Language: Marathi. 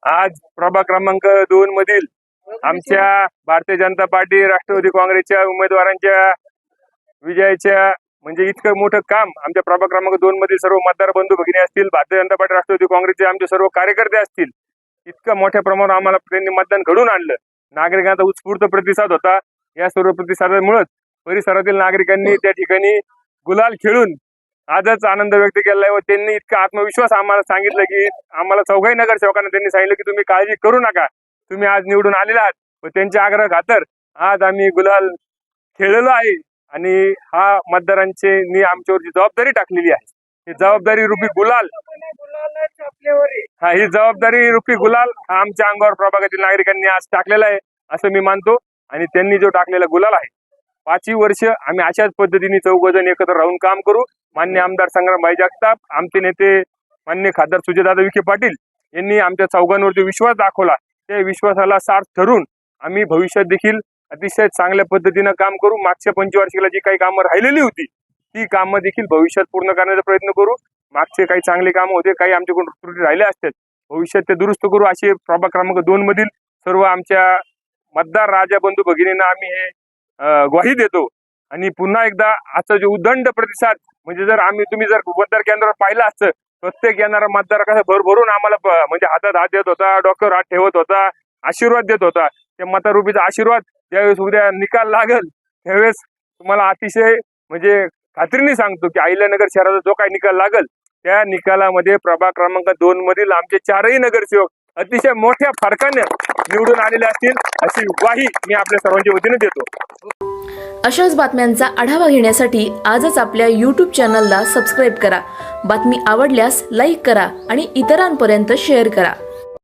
आज प्रभाग क्रमांक 2 मधील आमच्या भारतीय जनता पार्टी राष्ट्रवादी काँग्रेसच्या उमेदवारांच्या विजयाच्या म्हणजे इतकं मोठं काम आमच्या प्रभाग क्रमांक 2 मधील सर्व मतदार बंधू भगिनी असतील, भारतीय जनता पार्टी राष्ट्रवादी काँग्रेसचे आमचे सर्व कार्यकर्ते असतील, इतकं मोठ्या प्रमाणावर आम्हाला त्यांनी मतदान घडून आणलं। नागरिकांचा उत्स्फूर्त प्रतिसाद होता। या सर्व प्रतिसादामुळे परिसरातील नागरिकांनी त्या ठिकाणी गुलाल खेळून आजच आनंद व्यक्त केला आहे व त्यांनी इतका आत्मविश्वास आम्हाला सांगितलं की आम्हाला चौघाही नगरसेवकांना त्यांनी सांगितलं की तुम्ही काळजी करू नका, तुम्ही आज निवडून आलेले आहात व त्यांच्या आग्रह खातर आज आम्ही गुलाल खेळलेलो आहे आणि हा मतदारांनी आमच्यावरची जबाबदारी टाकलेली आहे। ही जबाबदारी रूपी गुलाल ही जबाबदारी रूपी गुलाल हा आमच्या अंगावर प्रभागातील नागरिकांनी आज टाकलेला आहे असं मी मानतो आणि त्यांनी जो टाकलेला गुलाल आहे 5 वर्ष आम्ही अशाच पद्धतीने चौघजण एकत्र राहून काम करू। मान्य आमदार संग्रामभाई जगताप, आमचे नेते मान्य खासदार सुजयदादा विखे पाटील यांनी आमच्या चौघांवरती विश्वास दाखवला। त्या विश्वासाला सार्थ ठरून आम्ही भविष्यात देखील अतिशय चांगल्या पद्धतीने काम करू। मागच्या पंचवार्षिकला जी काही कामं राहिलेली होती ती कामं देखील भविष्यात पूर्ण करण्याचा प्रयत्न करू। मागचे काही चांगले कामं होते, काही आमच्याकडून त्रुटी राहिले असतात, भविष्यात ते दुरुस्त करू असे प्रभाग क्रमांक 2 मधील सर्व आमच्या मतदार राजा बंधू भगिनींना आम्ही हे ग्वाही देतो। आणि पुन्हा एकदा आजचा जो उदंड प्रतिसाद म्हणजे तुम्ही जर मतदार केंद्रावर पाहिलं असतं, प्रत्येक येणारा मतदार कसा भरभरून आम्हाला म्हणजे हातात हात देत होता, डोक्यावर हात ठेवत होता, आशीर्वाद देत होता। त्या मतरूपीचा आशीर्वाद ज्यावेळेस उद्या निकाल लागेल त्यावेळेस तुम्हाला अतिशय म्हणजे खात्रीने सांगतो की अहिल्यानगर शहराचा जो काही निकाल लागेल त्या निकालामध्ये प्रभाग क्रमांक 2 मधील आमचे 4ही नगरसेवक अतिशय मोठ्या फरकाने निवडून आलेले असतील अशी ग्वाही मी आपल्या सर्वांच्या वतीने देतो। अशाच बातम्यांचा आढावा घेण्यासाठी आजच आपल्या YouTube चॅनलला सबस्क्राईब करा। बातमी आवडल्यास लाईक करा आणि इतरांपर्यंत शेअर करा।